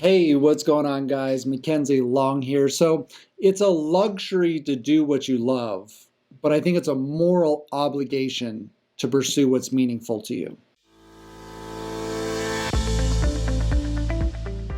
Hey, what's going on, guys? Mackenzie Long here. So, it's a luxury to do what you love, but I think it's a moral obligation to pursue what's meaningful to you.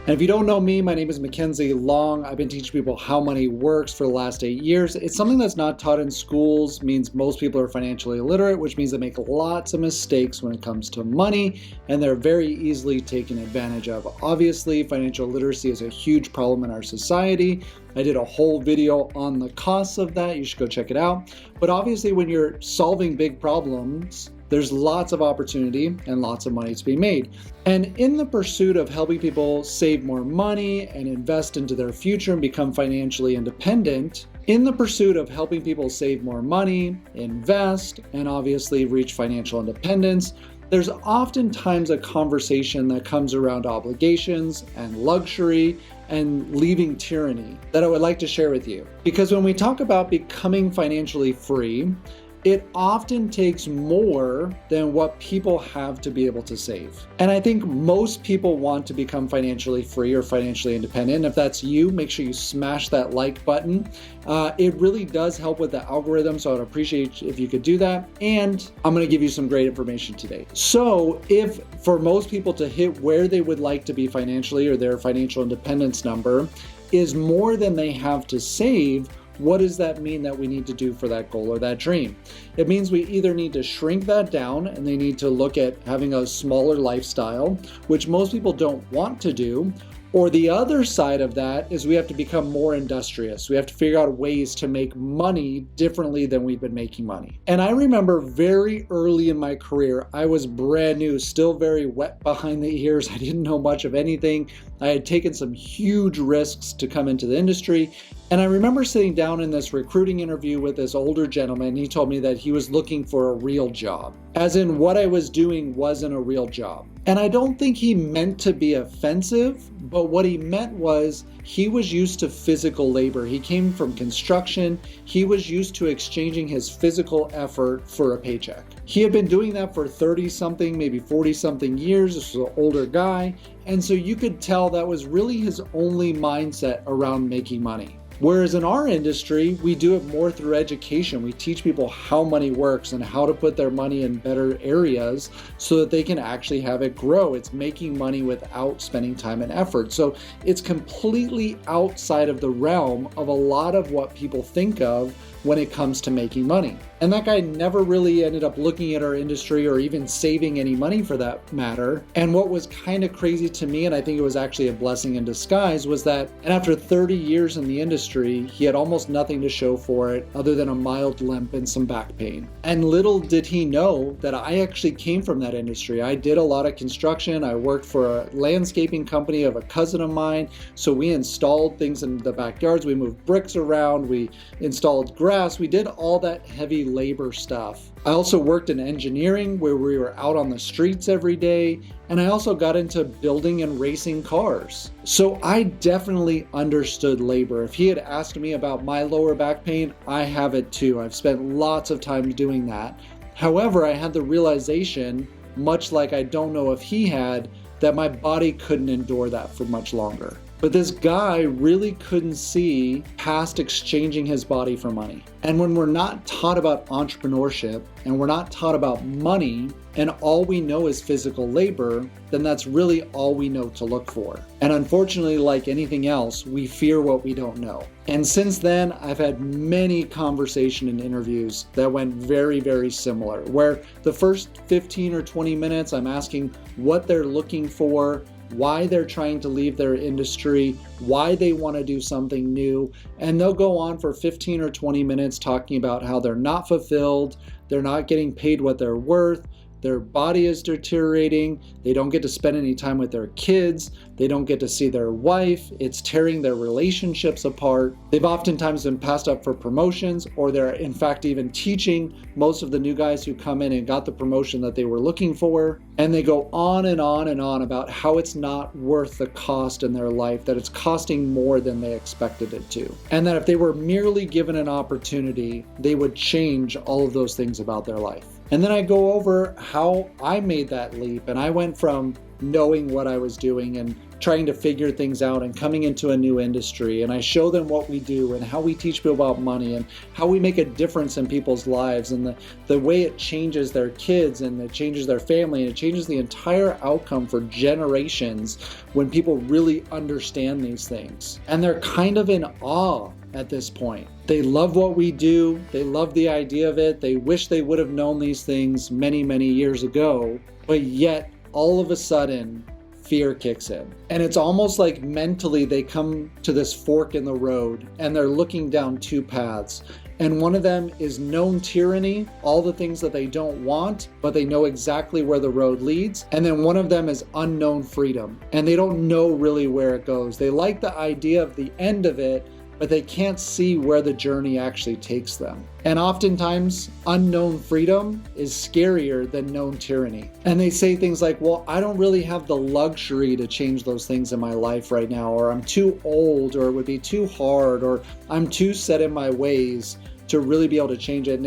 And if you don't know me, my name is Mackenzie Long. I've been teaching people how money works for the last 8 years. It's something that's not taught in schools, means most people are financially illiterate, which means they make lots of mistakes when it comes to money, and they're very easily taken advantage of. Obviously, financial literacy is a huge problem in our society. I did a whole video on the costs of that. You should go check it out. But obviously, when you're solving big problems, there's lots of opportunity and lots of money to be made. And in the pursuit of helping people save more money and invest into their future and become financially independent, in the pursuit of helping people save more money, invest, and obviously reach financial independence, there's oftentimes a conversation that comes around obligations and luxury and leaving tyranny that I would like to share with you. Because when we talk about becoming financially free, it often takes more than what people have to be able to save. And I think most people want to become financially free or financially independent. And if that's you, make sure you smash that like button. It really does help with the algorithm, so I'd appreciate if you could do that. And I'm going to give you some great information today. So if for most people to hit where they would like to be financially, or their financial independence number is more than they have to save, what does that mean that we need to do for that goal or that dream? It means we either need to shrink that down and they need to look at having a smaller lifestyle, which most people don't want to do. Or the other side of that is we have to become more industrious. We have to figure out ways to make money differently than we've been making money. And I remember very early in my career, I was brand new, still very wet behind the ears. I didn't know much of anything. I had taken some huge risks to come into the industry. And I remember sitting down in this recruiting interview with this older gentleman. He told me that he was looking for a real job, as in what I was doing wasn't a real job. And I don't think he meant to be offensive, but what he meant was he was used to physical labor. He came from construction. He was used to exchanging his physical effort for a paycheck. He had been doing that for 30 something, maybe 40 something years. This was an older guy. And so you could tell that was really his only mindset around making money. Whereas in our industry, we do it more through education. We teach people how money works and how to put their money in better areas so that they can actually have it grow. It's making money without spending time and effort. So it's completely outside of the realm of a lot of what people think of when it comes to making money. And that guy never really ended up looking at our industry or even saving any money for that matter. And what was kind of crazy to me, and I think it was actually a blessing in disguise, was that and after 30 years in the industry, he had almost nothing to show for it other than a mild limp and some back pain. And little did he know that I actually came from that industry. I did a lot of construction. I worked for a landscaping company of a cousin of mine. So we installed things in the backyards. We moved bricks around. We installed grass. We did all that heavy labor stuff. I also worked in engineering where we were out on the streets every day. And I also got into building and racing cars. So I definitely understood labor. If he had asked me about my lower back pain, I have it too. I've spent lots of time doing that. However, I had the realization, much like I don't know if he had, that my body couldn't endure that for much longer. But this guy really couldn't see past exchanging his body for money. And when we're not taught about entrepreneurship and we're not taught about money and all we know is physical labor, then that's really all we know to look for. And unfortunately, like anything else, we fear what we don't know. And since then, I've had many conversations and interviews that went very, very similar, where the first 15 or 20 minutes, I'm asking what they're looking for, why they're trying to leave their industry, why they want to do something new. And they'll go on for 15 or 20 minutes talking about how they're not fulfilled, they're not getting paid what they're worth, their body is deteriorating, they don't get to spend any time with their kids, they don't get to see their wife, it's tearing their relationships apart. They've oftentimes been passed up for promotions, or they're in fact even teaching most of the new guys who come in and got the promotion that they were looking for. And they go on and on and on about how it's not worth the cost in their life, that it's costing more than they expected it to. And that if they were merely given an opportunity, they would change all of those things about their life. And then I go over how I made that leap, and I went from knowing what I was doing and trying to figure things out and coming into a new industry. And I show them what we do and how we teach people about money and how we make a difference in people's lives and the way it changes their kids and it changes their family and it changes the entire outcome for generations when people really understand these things. And they're kind of in awe at this point. They love what we do. They love the idea of it. They wish they would have known these things many, many years ago, but yet all of a sudden, fear kicks in. And it's almost like mentally they come to this fork in the road and they're looking down two paths. And one of them is known tyranny, all the things that they don't want, but they know exactly where the road leads. And then one of them is unknown freedom, and they don't know really where it goes. They like the idea of the end of it, but they can't see where the journey actually takes them. And oftentimes, unknown freedom is scarier than known tyranny. And they say things like, well, I don't really have the luxury to change those things in my life right now, or I'm too old, or it would be too hard, or I'm too set in my ways to really be able to change it. And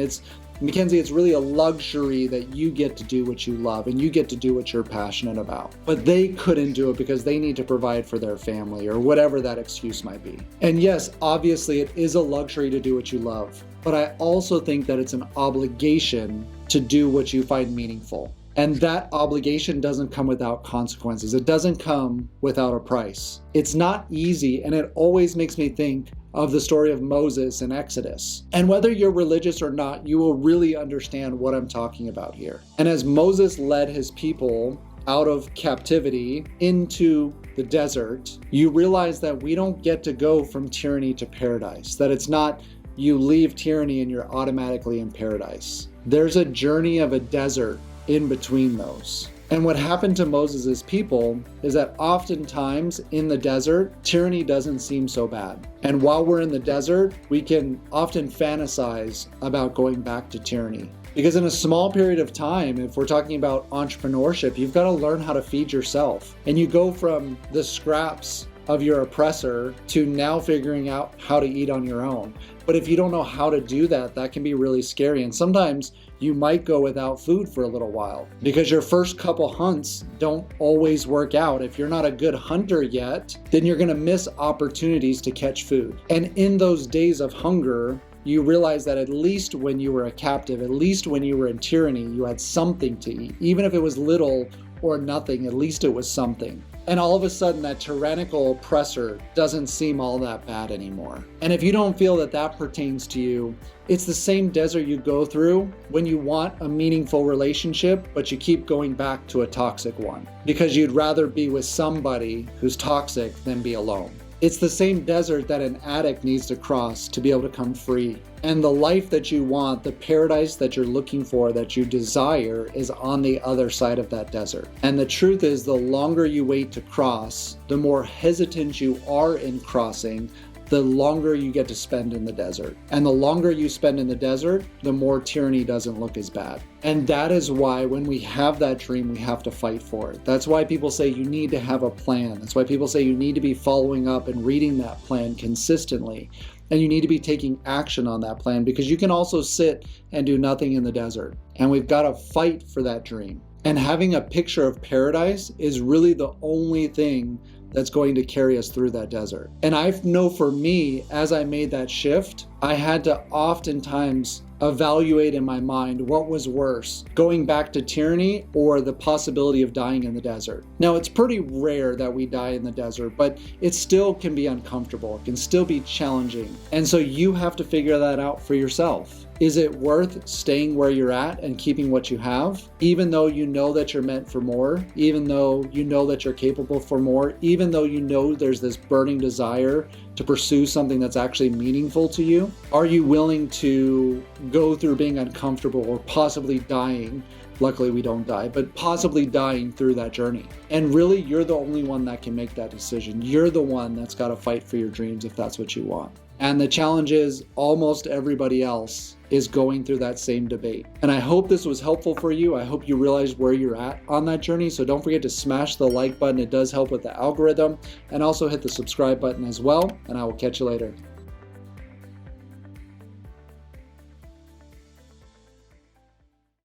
Mackenzie, it's really a luxury that you get to do what you love and you get to do what you're passionate about. But they couldn't do it because they need to provide for their family or whatever that excuse might be. And yes, obviously it is a luxury to do what you love, but I also think that it's an obligation to do what you find meaningful. And that obligation doesn't come without consequences. It doesn't come without a price. It's not easy, and it always makes me think of the story of Moses in Exodus. And whether you're religious or not, you will really understand what I'm talking about here. And as Moses led his people out of captivity into the desert, you realize that we don't get to go from tyranny to paradise, that it's not you leave tyranny and you're automatically in paradise. There's a journey of a desert in between those. And what happened to Moses' people is that oftentimes in the desert, tyranny doesn't seem so bad. And while we're in the desert, we can often fantasize about going back to tyranny. Because in a small period of time, if we're talking about entrepreneurship, you've got to learn how to feed yourself. And you go from the scraps of your oppressor to now figuring out how to eat on your own. But if you don't know how to do that, that can be really scary. And sometimes you might go without food for a little while because your first couple hunts don't always work out. If you're not a good hunter yet, then you're going to miss opportunities to catch food. And in those days of hunger, you realize that at least when you were a captive, at least when you were in tyranny, you had something to eat. Even if it was little or nothing, at least it was something. And all of a sudden, that tyrannical oppressor doesn't seem all that bad anymore. And if you don't feel that that pertains to you, it's the same desert you go through when you want a meaningful relationship, but you keep going back to a toxic one because you'd rather be with somebody who's toxic than be alone. It's the same desert that an addict needs to cross to be able to come free. And the life that you want, the paradise that you're looking for, that you desire, is on the other side of that desert. And the truth is, the longer you wait to cross, the more hesitant you are in crossing, the longer you get to spend in the desert. And the longer you spend in the desert, the more tyranny doesn't look as bad. And that is why when we have that dream, we have to fight for it. That's why people say you need to have a plan. That's why people say you need to be following up and reading that plan consistently. And you need to be taking action on that plan because you can also sit and do nothing in the desert. And we've got to fight for that dream. And having a picture of paradise is really the only thing that's going to carry us through that desert. And I know for me, as I made that shift, I had to oftentimes evaluate in my mind what was worse, going back to tyranny or the possibility of dying in the desert. Now, it's pretty rare that we die in the desert, but it still can be uncomfortable. It can still be challenging. And so you have to figure that out for yourself. Is it worth staying where you're at and keeping what you have, even though you know that you're meant for more, even though you know that you're capable for more, even though you know there's this burning desire to pursue something that's actually meaningful to you? Are you willing to go through being uncomfortable or possibly dying? Luckily, we don't die, but possibly dying through that journey. And really, you're the only one that can make that decision. You're the one that's got to fight for your dreams if that's what you want. And the challenge is almost everybody else is going through that same debate. And I hope this was helpful for you. I hope you realize where you're at on that journey. So don't forget to smash the like button. It does help with the algorithm. And also hit the subscribe button as well. And I will catch you later.